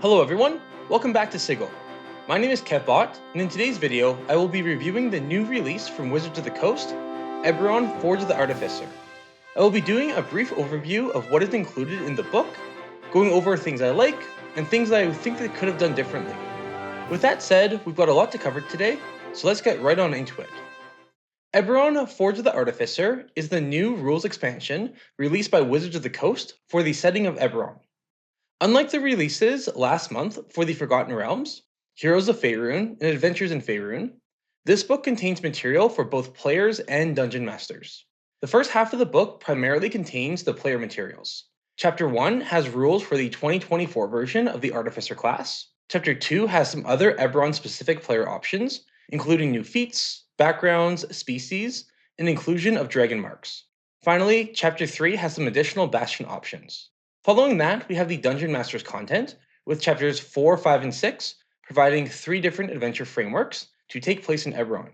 Hello everyone, welcome back to Sigil. My name is Kevbot, and in today's video, I will be reviewing the new release from Wizards of the Coast, Eberron Forge of the Artificer. I will be doing a brief overview of what is included in the book, going over things I like, and things I think they could have done differently. With that said, we've got a lot to cover today, so let's get right on into it. Eberron Forge of the Artificer is the new rules expansion released by Wizards of the Coast for the setting of Eberron. Unlike the releases last month for the Forgotten Realms, Heroes of Faerun, and Adventures in Faerun, this book contains material for both players and dungeon masters. The first half of the book primarily contains the player materials. Chapter 1 has rules for the 2024 version of the Artificer class. Chapter 2 has some other Eberron-specific player options, including new feats, backgrounds, species, and inclusion of dragon marks. Finally, Chapter 3 has some additional Bastion options. Following that, we have the Dungeon Master's content, with chapters 4, 5, and 6 providing 3 different adventure frameworks to take place in Eberron.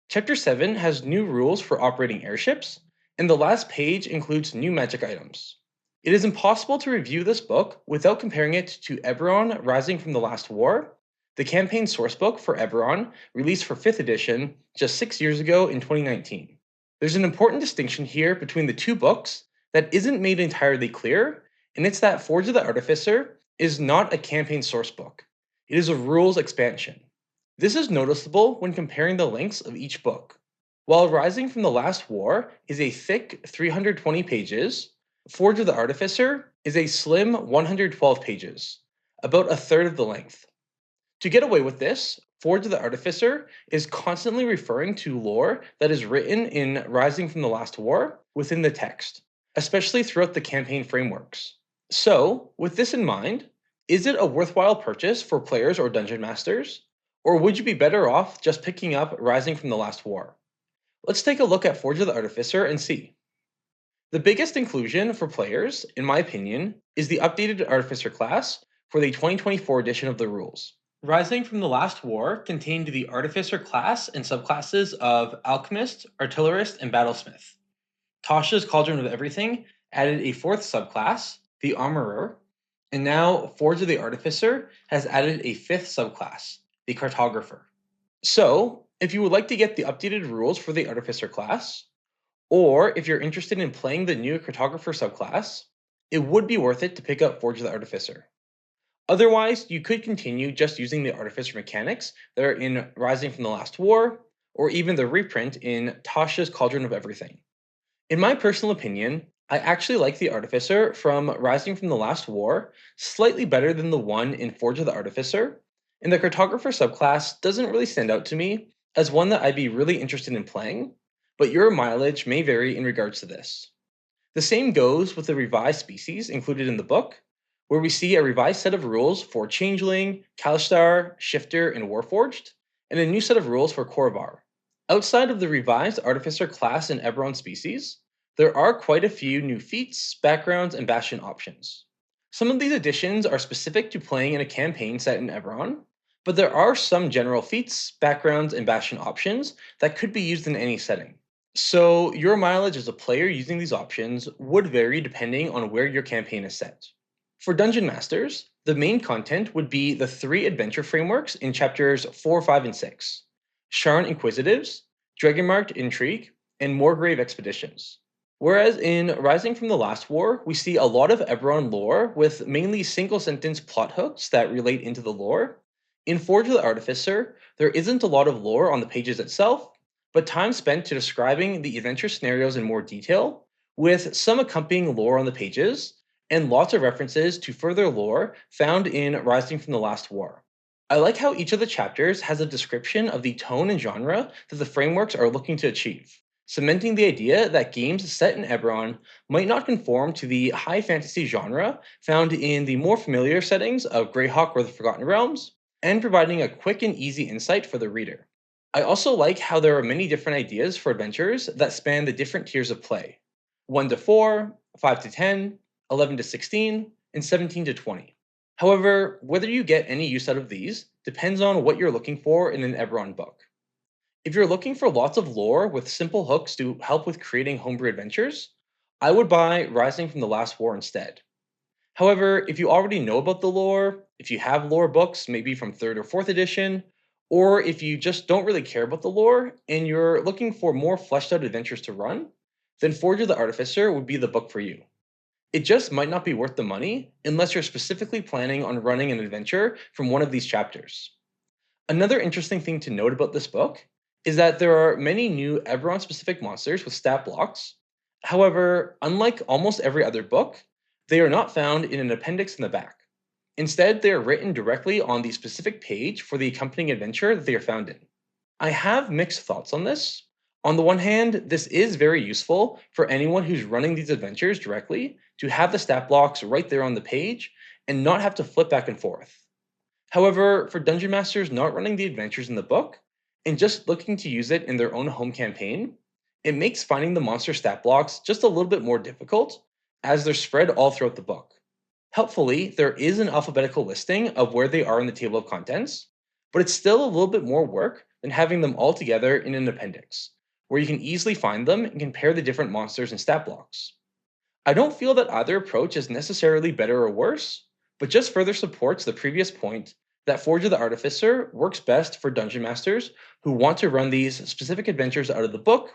Chapter 7 has new rules for operating airships, and the last page includes new magic items. It is impossible to review this book without comparing it to Eberron Rising from the Last War, the campaign sourcebook for Eberron, released for 5th edition just 6 years ago in 2019. There's an important distinction here between the two books that isn't made entirely clear, and it's that Forge of the Artificer is not a campaign sourcebook. It is a rules expansion. This is noticeable when comparing the lengths of each book. While Rising from the Last War is a thick 320 pages, Forge of the Artificer is a slim 112 pages, about a third of the length. To get away with this, Forge of the Artificer is constantly referring to lore that is written in Rising from the Last War within the text, especially throughout the campaign frameworks. So, with this in mind, is it a worthwhile purchase for players or dungeon masters? Or would you be better off just picking up Rising from the Last War? Let's take a look at Forge of the Artificer and see. The biggest inclusion for players, in my opinion, is the updated Artificer class for the 2024 edition of the rules. Rising from the Last War contained the Artificer class and subclasses of Alchemist, Artillerist, and Battlesmith. Tasha's Cauldron of Everything added a 4th subclass, the Armorer, and now Forge of the Artificer has added a 5th subclass, the Cartographer. So, if you would like to get the updated rules for the Artificer class, or if you're interested in playing the new Cartographer subclass, it would be worth it to pick up Forge of the Artificer. Otherwise, you could continue just using the Artificer mechanics that are in Rising from the Last War, or even the reprint in Tasha's Cauldron of Everything. In my personal opinion, I actually like the Artificer from Rising from the Last War slightly better than the one in Forge of the Artificer, and the Cartographer subclass doesn't really stand out to me as one that I'd be really interested in playing, but your mileage may vary in regards to this. The same goes with the revised species included in the book, where we see a revised set of rules for Changeling, Kalistar, Shifter, and Warforged, and a new set of rules for Korvar. Outside of the revised Artificer class and Eberron species, there are quite a few new feats, backgrounds, and Bastion options. Some of these additions are specific to playing in a campaign set in Eberron, but there are some general feats, backgrounds, and Bastion options that could be used in any setting. So your mileage as a player using these options would vary depending on where your campaign is set. For Dungeon Masters, the main content would be the 3 adventure frameworks in chapters 4, 5, and 6. Sharn Inquisitives, Dragonmarked Intrigue, and Moorgrave Expeditions. Whereas in Rising from the Last War, we see a lot of Eberron lore with mainly single-sentence plot hooks that relate into the lore. In Forge of the Artificer, there isn't a lot of lore on the pages itself, but time spent to describing the adventure scenarios in more detail, with some accompanying lore on the pages, and lots of references to further lore found in Rising from the Last War. I like how each of the chapters has a description of the tone and genre that the frameworks are looking to achieve, cementing the idea that games set in Eberron might not conform to the high fantasy genre found in the more familiar settings of Greyhawk or the Forgotten Realms, and providing a quick and easy insight for the reader. I also like how there are many different ideas for adventures that span the different tiers of play: 1 to 4, 5 to 10, 11 to 16, and 17 to 20. However, whether you get any use out of these depends on what you're looking for in an Eberron book. If you're looking for lots of lore with simple hooks to help with creating homebrew adventures, I would buy Rising from the Last War instead. However, if you already know about the lore, if you have lore books, maybe from 3rd or 4th edition, or if you just don't really care about the lore and you're looking for more fleshed out adventures to run, then Forge of the Artificer would be the book for you. It just might not be worth the money unless you're specifically planning on running an adventure from one of these chapters. Another interesting thing to note about this book is that there are many new Eberron specific monsters with stat blocks. However, unlike almost every other book, they are not found in an appendix in the back. Instead, they are written directly on the specific page for the accompanying adventure that they are found in. I have mixed thoughts on this. On the one hand, this is very useful for anyone who's running these adventures directly to have the stat blocks right there on the page and not have to flip back and forth. However, for dungeon masters not running the adventures in the book and just looking to use it in their own home campaign, it makes finding the monster stat blocks just a little bit more difficult as they're spread all throughout the book. Helpfully, there is an alphabetical listing of where they are in the table of contents, but it's still a little bit more work than having them all together in an appendix, where you can easily find them and compare the different monsters and stat blocks. I don't feel that either approach is necessarily better or worse, but just further supports the previous point that Forge of the Artificer works best for dungeon masters who want to run these specific adventures out of the book,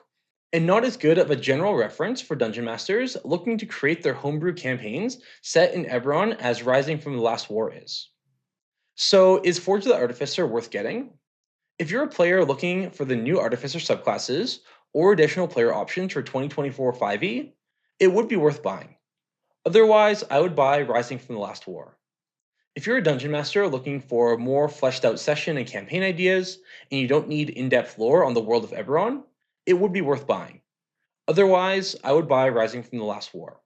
and not as good of a general reference for dungeon masters looking to create their homebrew campaigns set in Eberron as Rising from the Last War is. So, is Forge of the Artificer worth getting? If you're a player looking for the new Artificer subclasses or additional player options for 2024 5e, it would be worth buying. Otherwise, I would buy Rising from the Last War. If you're a dungeon master looking for more fleshed out session and campaign ideas, and you don't need in-depth lore on the world of Eberron, it would be worth buying. Otherwise, I would buy Rising from the Last War.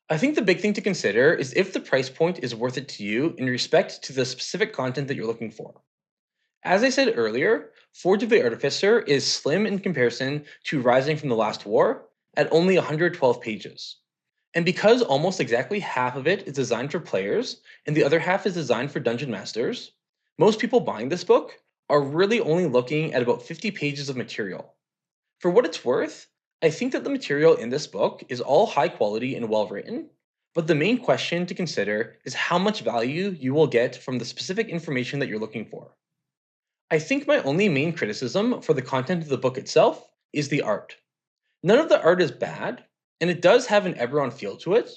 I think the big thing to consider is if the price point is worth it to you in respect to the specific content that you're looking for. As I said earlier, Forge of the Artificer is slim in comparison to Rising from the Last War at only 112 pages. And because almost exactly half of it is designed for players and the other half is designed for dungeon masters, most people buying this book are really only looking at about 50 pages of material. For what it's worth, I think that the material in this book is all high quality and well written, but the main question to consider is how much value you will get from the specific information that you're looking for. I think my only main criticism for the content of the book itself is the art. None of the art is bad, and it does have an Eberron feel to it,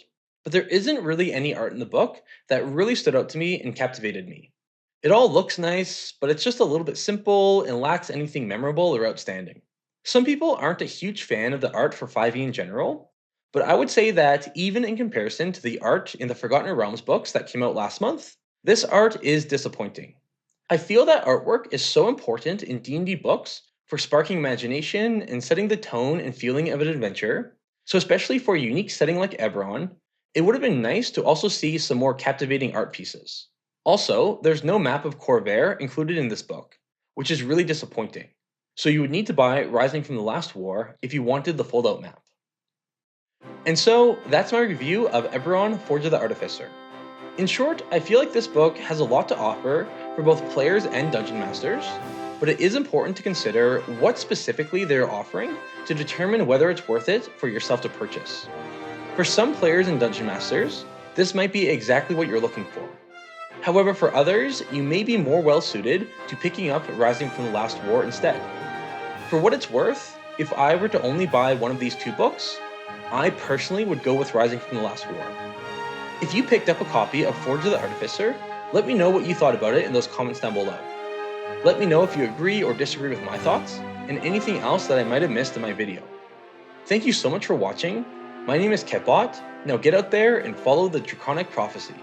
but there isn't really any art in the book that really stood out to me and captivated me. It all looks nice, but it's just a little bit simple and lacks anything memorable or outstanding. Some people aren't a huge fan of the art for 5e in general, but I would say that even in comparison to the art in the Forgotten Realms books that came out last month, this art is disappointing. I feel that artwork is so important in D&D books for sparking imagination and setting the tone and feeling of an adventure, so especially for a unique setting like Eberron, it would have been nice to also see some more captivating art pieces. Also, there's no map of Corvair included in this book, which is really disappointing. So you would need to buy Rising from the Last War if you wanted the fold-out map. And so, that's my review of Eberron Forge of the Artificer. In short, I feel like this book has a lot to offer for both players and dungeon masters, but it is important to consider what specifically they're offering to determine whether it's worth it for yourself to purchase. For some players and dungeon masters, this might be exactly what you're looking for. However, for others, you may be more well suited to picking up Rising from the Last War instead. For what it's worth, if I were to only buy one of these two books, I personally would go with Rising from the Last War. If you picked up a copy of Forge of the Artificer, let me know what you thought about it in those comments down below. Let me know if you agree or disagree with my thoughts, and anything else that I might have missed in my video. Thank you so much for watching. My name is Kevbot. Now get out there and follow the Draconic Prophecy.